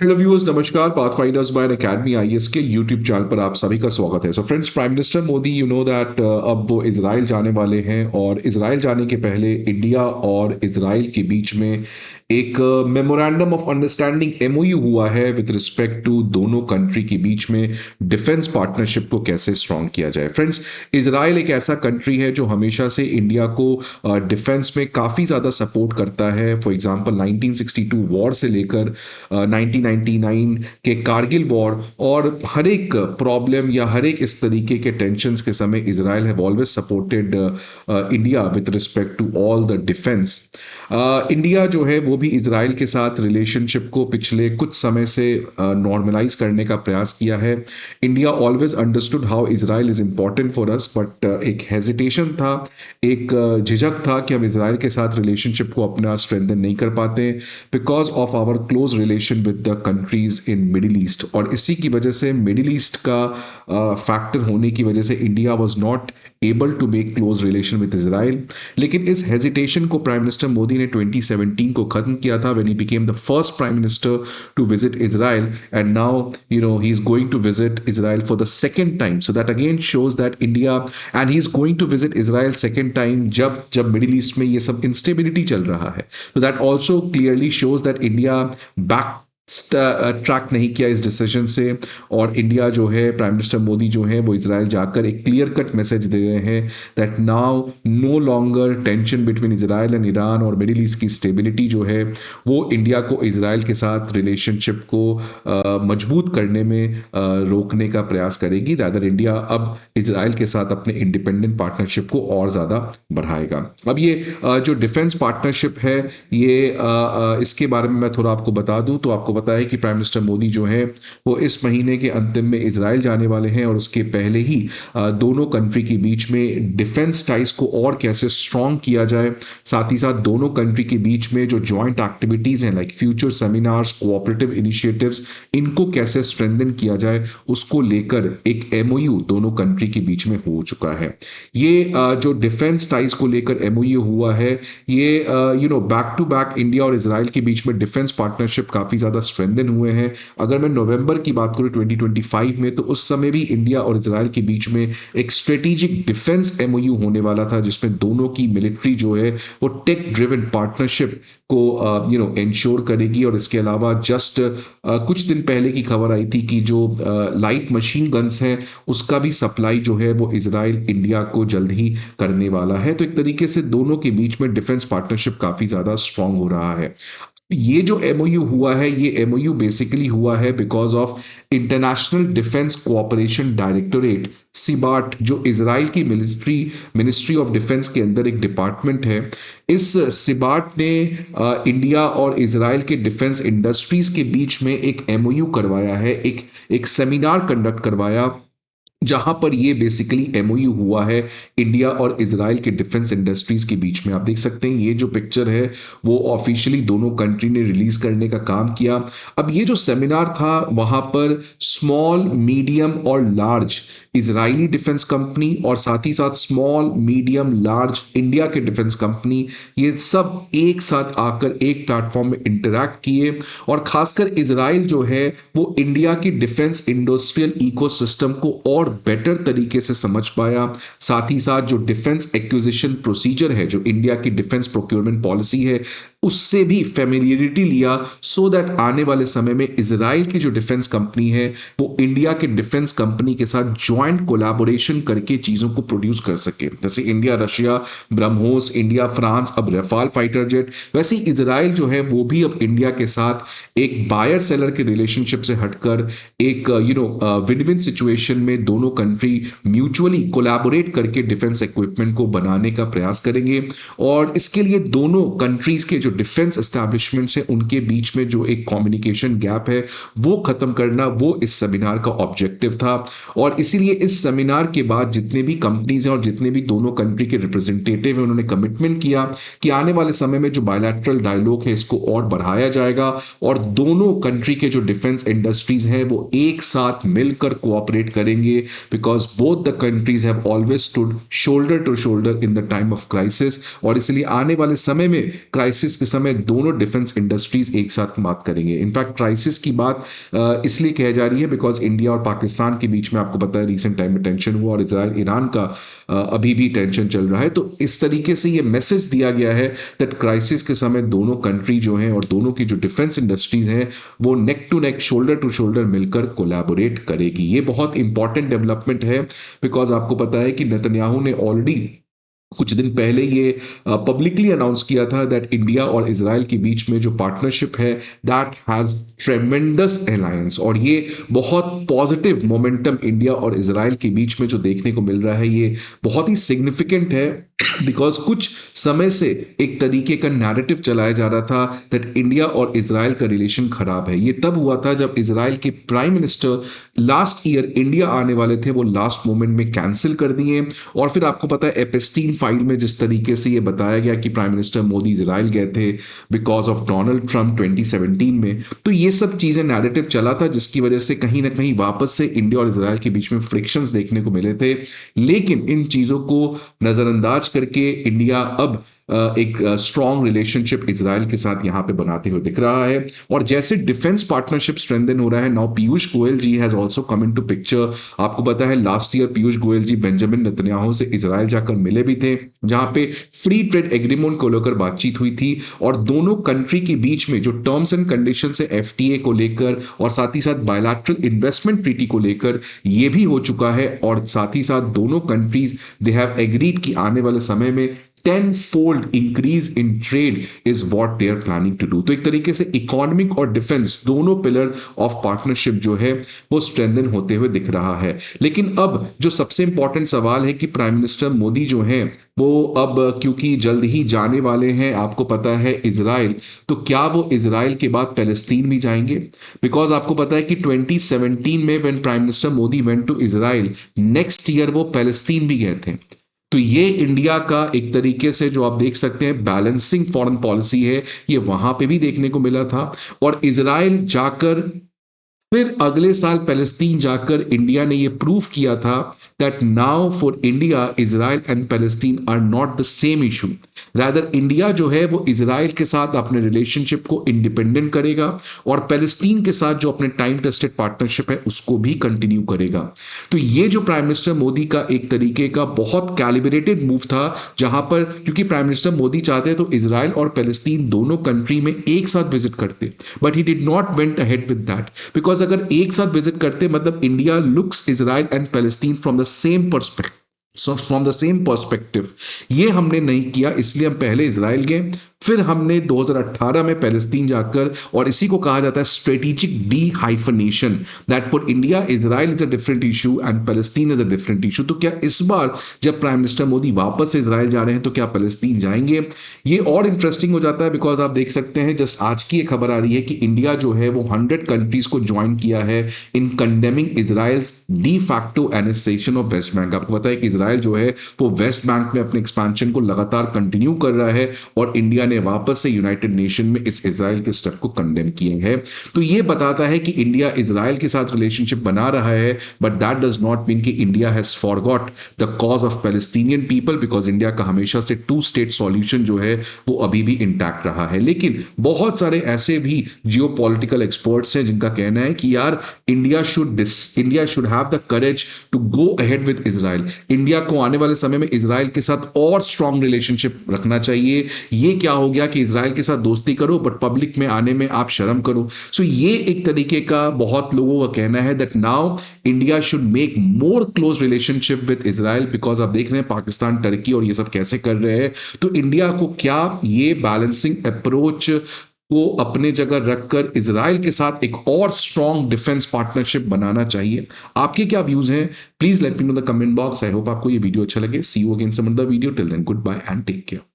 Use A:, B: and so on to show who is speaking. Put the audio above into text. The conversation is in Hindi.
A: हेलो व्यूअर्स, नमस्कार। पाथफाइंडर्स बाय एकेडमी आईएएस के यूट्यूब चैनल पर आप सभी का स्वागत है। So friends, prime minister Modi you know that अब वो इजराइल जाने वाले हैं और इजराइल जाने के पहले इंडिया और इजराइल के बीच में एक मेमोरेंडम ऑफ अंडरस्टैंडिंग एमओयू हुआ है विद रिस्पेक्ट टू दोनों कंट्री के बीच में डिफेंस पार्टनरशिप को कैसे स्ट्रांग किया जाए। फ्रेंड्स, इजराइल एक ऐसा कंट्री है जो हमेशा से इंडिया को डिफेंस में काफ़ी ज़्यादा सपोर्ट करता है। फॉर एग्जांपल 1962 वॉर से लेकर 1999 के कारगिल वॉर और हर एक प्रॉब्लम या हर एक इस तरीके के टेंशन्स के समय Israel have always supported India with respect to all the defence. India जो है वो भी इजराइल के साथ रिलेशनशिप को पिछले कुछ समय से नॉर्मलाइज करने का प्रयास किया है। India always understood how Israel is important for us, but एक हेजिटेशन था, एक झिझक था कि हम इजराइल के साथ रिलेशनशिप को अपना स्ट्रेंथन नहीं कर पाते because of our close relation with the countries in Middle East. और इसी की वजह से मिडिल ईस्ट का फैक्टर होने की वजह से India was not able to make close relation with Israel. लेकिन इस हेजिटेशन को प्राइम मिनिस्टर मोदी ने 2017 को खत्म किया था when he became the first prime minister to visit Israel, and now he is going to visit Israel for the second time. So that again shows that India, and he is going to visit Israel second time जब जब मिडिल ईस्ट में ये सब इंस्टेबिलिटी चल रहा है। So that also clearly shows that India back track नहीं किया इस डिसीजन से, और इंडिया जो है, प्राइम मिनिस्टर मोदी जो है वो इजराइल जाकर एक क्लियर कट मैसेज दे रहे हैं that now no longer tension between Israel and Iran, और मिडिल ईस्ट की स्टेबिलिटी जो है वो इंडिया को इजराइल के साथ रिलेशनशिप को मजबूत करने में रोकने का प्रयास करेगी। रादर इंडिया अब इजराइल के साथ अपने इंडिपेंडेंट पार्टनरशिप को और ज़्यादा बढ़ाएगा। अब ये जो डिफेंस पार्टनरशिप है, ये इसके बारे में मैं थोड़ा आपको बता दूं तो आपको पता है कि प्राइम मिनिस्टर मोदी जो है वो इस महीने के अंतिम में इजराइल जाने वाले हैं, और उसके पहले ही दोनों कंट्री के बीच में डिफेंस टाइज को और कैसे स्ट्रांग किया जाए, साथ ही साथ दोनों कंट्री के बीच में जो जॉइंट एक्टिविटीज हैं like future seminars, cooperative initiatives, इनको कैसे स्ट्रेंथन किया जाए, उसको लेकर एक एमओयू दोनों कंट्री के बीच में हो चुका है। ये जो डिफेंस टाइज को लेकर एमओयू हुआ है, ये बैक टू बैक इंडिया और इजराइल के बीच में डिफेंस पार्टनरशिप काफी ज्यादा स्ट्रेंथन हुए हैं। अगर मैं नवंबर की बात करूं 2025 में, तो उस समय भी इंडिया और इजराइल के बीच में एक स्ट्रेटेजिक डिफेंस एमओयू होने वाला था जिसमें दोनों की मिलिट्री जो है वो टेक ड्रिवन पार्टनरशिप को इंश्योर करेगी। और इसके अलावा जस्ट कुछ दिन पहले की खबर आई थी कि जो लाइट मशीन गन्स हैं उसका भी सप्लाई जो है वो इजराइल इंडिया को जल्द ही करने वाला है। तो एक तरीके से दोनों के बीच में डिफेंस पार्टनरशिप काफी ज्यादा स्ट्रांग हो रहा है। ये जो एमओयू हुआ है, ये एमओयू बेसिकली हुआ है because of international defence cooperation directorate SIBAT, जो इजराइल की मिनिस्ट्री ऑफ डिफेंस के अंदर एक डिपार्टमेंट है। इस सिबाट ने इंडिया और इजराइल के डिफेंस इंडस्ट्रीज के बीच में एक एमओयू करवाया है, एक सेमिनार कंडक्ट करवाया जहां पर ये बेसिकली एमओयू हुआ है इंडिया और इजराइल के डिफेंस इंडस्ट्रीज के बीच में। आप देख सकते हैं ये जो पिक्चर है वो ऑफिशियली दोनों कंट्री ने रिलीज करने का काम किया। अब ये जो सेमिनार था वहां पर स्मॉल, मीडियम और लार्ज इजरायली डिफेंस कंपनी और साथ ही साथ स्मॉल, मीडियम, लार्ज इंडिया के डिफेंस कंपनी, ये सब एक साथ आकर एक प्लेटफॉर्म में इंटरैक्ट किए। और खासकर इजराइल जो है वो इंडिया की डिफेंस इंडस्ट्रियल इकोसिस्टम को और बेटर तरीके से समझ पाया। साथ ही साथ जो डिफेंस एक्विजिशन प्रोसीजर है, जो इंडिया की डिफेंस प्रोक्योरमेंट पॉलिसी है, उससे भी फेमिलियरिटी लिया, सो दैट आने वाले समय में इजराइल की जो डिफेंस कंपनी है वो इंडिया के डिफेंस कंपनी के साथ ज्वाइंट कोलैबोरेशन करके चीजों को प्रोड्यूस कर सके। जैसे India Russia BrahMos, India France अब रफाल फाइटर जेट, वैसे ही इजराइल जो है वो भी अब इंडिया के साथ एक बायर सेलर के रिलेशनशिप से हटकर एक विन विन सिचुएशन में दोनों कंट्री म्यूचुअली कोलैबोरेट करके डिफेंस इक्विपमेंट को बनाने का प्रयास करेंगे। और इसके लिए दोनों कंट्रीज के जो डिफेंस एस्टैब्लिशमेंट्स हैं उनके बीच में जो एक कम्युनिकेशन गैप है वो खत्म करना, वो इस सेमिनार का ऑब्जेक्टिव था। और इसीलिए इस सेमिनार के बाद जितने भी कंपनीज हैं और जितने भी दोनों कंट्री के रिप्रेजेंटेटिव हैं उन्होंने कमिटमेंट किया कि आने वाले समय में जो बायलैटरल डायलॉग है इसको और बढ़ाया जाएगा और दोनों कंट्री के जो डिफेंस इंडस्ट्रीज हैं वो एक साथ मिलकर कोऑपरेट करेंगे, because both the countries have always stood shoulder to shoulder in the time of crisis. और इसलिए आने वाले समय में क्राइसिस इस समय दोनों डिफेंस इंडस्ट्रीज एक साथ बात करेंगे। इनफैक्ट क्राइसिस की बात इसलिए कह जा रही है बिकॉज इंडिया और पाकिस्तान के बीच में आपको पता है रिसेंट टाइम में टेंशन हुआ और इजराइल ईरान का अभी भी टेंशन चल रहा है। तो इस तरीके से ये मैसेज दिया गया है दैट क्राइसिस के समय दोनों कंट्री जो हैं और दोनों की जो डिफेंस इंडस्ट्रीज हैं वो neck to neck shoulder to shoulder मिलकर कोलैबोरेट करेगी। ये बहुत इंपॉर्टेंट डेवलपमेंट है बिकॉज आपको पता है कि नेतन्याहू ने ऑलरेडी कुछ दिन पहले ये पब्लिकली अनाउंस किया था दैट इंडिया और इजराइल के बीच में जो पार्टनरशिप है दैट हैज ट्रेमेंडस अलायंस, और ये बहुत पॉजिटिव मोमेंटम इंडिया और इजराइल के बीच में जो देखने को मिल रहा है ये बहुत ही सिग्निफिकेंट है बिकॉज कुछ समय से एक तरीके का नैरेटिव चलाया जा रहा था दैट इंडिया और इजराइल का रिलेशन खराब है। ये तब हुआ था जब इजराइल के prime minister last year India आने वाले थे, वो लास्ट मोमेंट में कैंसिल कर दिए। और फिर आपको पता है एपेस्टीन फाइल में जिस तरीके से ये बताया गया कि प्राइम मिनिस्टर मोदी इजराइल गए थे बिकॉज ऑफ डोनाल्ड ट्रंप 2017 में, तो ये सब चीजें नैरेटिव चला था जिसकी वजह से कहीं ना कहीं वापस से इंडिया और इजराइल के बीच में फ्रिक्शंस देखने को मिले थे। लेकिन इन चीजों को नजरअंदाज करके इंडिया अब एक स्ट्रॉन्ग रिलेशनशिप इजराइल के साथ यहां पे बनाते हुए दिख रहा है। और जैसे डिफेंस पार्टनरशिप स्ट्रेंथन हो रहा है, now Piyush Goyal ji has also come into picture. आपको पता है last year Piyush Goyal ji Benjamin Netanyahu से इजराइल जाकर मिले भी थे, जहां पे फ्री ट्रेड एग्रीमेंट को लेकर बातचीत हुई थी और दोनों कंट्री के बीच में जो टर्म्स एंड कंडीशन है एफटीए को लेकर और साथ ही साथ बायलैटरल इन्वेस्टमेंट ट्रीटी को लेकर ये भी हो चुका है। और साथ ही साथ दोनों कंट्रीज दे हैव एग्रीड कि आने वाले समय में 10-fold increase in trade is what they are planning to do। तो एक तरीके से इकोनॉमिक और डिफेंस दोनों पिलर ऑफ पार्टनरशिप जो है वो स्ट्रेंथन होते हुए दिख रहा है। लेकिन अब जो सबसे इंपॉर्टेंट सवाल है कि प्राइम मिनिस्टर मोदी जो हैं वो अब क्योंकि जल्द ही जाने वाले हैं आपको पता है इजराइल, तो क्या वो इजराइल के बाद पैलेस्तीन भी जाएंगे? बिकॉज आपको पता है कि 2017 में when prime minister Modi went to Israel, next year वो पैलेस्तीन भी गए थे। तो ये इंडिया का एक तरीके से जो आप देख सकते हैं बैलेंसिंग फॉरेन पॉलिसी है, ये वहां पे भी देखने को मिला था। और इजराइल जाकर फिर अगले साल पैलेस्तीन जाकर इंडिया ने ये प्रूव किया था that now for India Israel and Palestine are not the same issue. Rather India जो है वो इजराइल के साथ अपने रिलेशनशिप को इंडिपेंडेंट करेगा और पैलेस्तीन के साथ जो अपने टाइम टेस्टेड पार्टनरशिप है उसको भी कंटिन्यू करेगा। तो ये जो प्राइम मिनिस्टर मोदी का एक तरीके का बहुत कैलिब्रेटेड मूव था, जहां पर क्योंकि प्राइम मिनिस्टर मोदी चाहते तो इजराइल और पैलेस्तीन दोनों कंट्री में एक साथ विजिट करते, but he did not went ahead with that because अगर एक साथ विजिट करते मतलब India looks Israel and Palestine from the same perspective. ये हमने नहीं किया, इसलिए हम पहले इजराइल गए, फिर हमने 2018 में पैलेस्तीन जाकर, और इसी को कहा जाता है strategic de hyphenation that for India Israel is a different issue and Palestine is a different issue. तो क्या इस बार जब प्राइम मिनिस्टर मोदी वापस से इजराइल जा रहे हैं तो क्या पैलेस्तीन जाएंगे? ये और इंटरेस्टिंग हो जाता है बिकॉज आप देख सकते हैं जस्ट आज की एक खबर आ रही है कि इंडिया जो है वो 100 कंट्रीज को ज्वाइन किया है in condemning Israel's de facto annexation of West Bank. आपको पता है कि इजराइल जो है वो वेस्ट बैंक में अपने एक्सपेंशन को लगातार कंटिन्यू कर रहा है और इंडिया ने वापस से यूनाइटेड नेशन में इस इजराइल के स्टेप को कंडेम किए हैं। तो ये बताता है कि इंडिया इजराइल के साथ रिलेशनशिप बना रहा है, but that does not mean कि India has forgot the cause of Palestinian people because India का हमेशा से 2 स्टेट सॉल्यूशन जो है वो अभी भी इंटैक्ट रहा है। लेकिन बहुत सारे ऐसे भी जियोपॉलिटिकल एक्सपर्ट्स हैं जिनका कहना है कि यार India should have the courage to go ahead with Israel. India को आने वाले समय में इजराइल के साथ और स्ट्रॉन्ग रिलेशनशिप रखना चाहिए। ये क्या हो गया कि इजराइल के साथ दोस्ती करो बट पब्लिक में आने में आप शर्म करो। सो ये एक तरीके का बहुत लोगों का कहना है that now India should make more close relationship with Israel because आप देख रहे हैं पाकिस्तान, टर्की और ये सब कैसे कर रहे हैं। तो इंडिया को क्या ये बैलेंसिंग अप्रोच को अपने जगह रखकर इजराइल के साथ एक और स्ट्रॉन्ग डिफेंस पार्टनरशिप बनाना चाहिए? आपके क्या व्यूज हैं? Please let me know the comment box. I hope आपको ये वीडियो अच्छा लगे। See you again some other video. Till then goodbye and take care.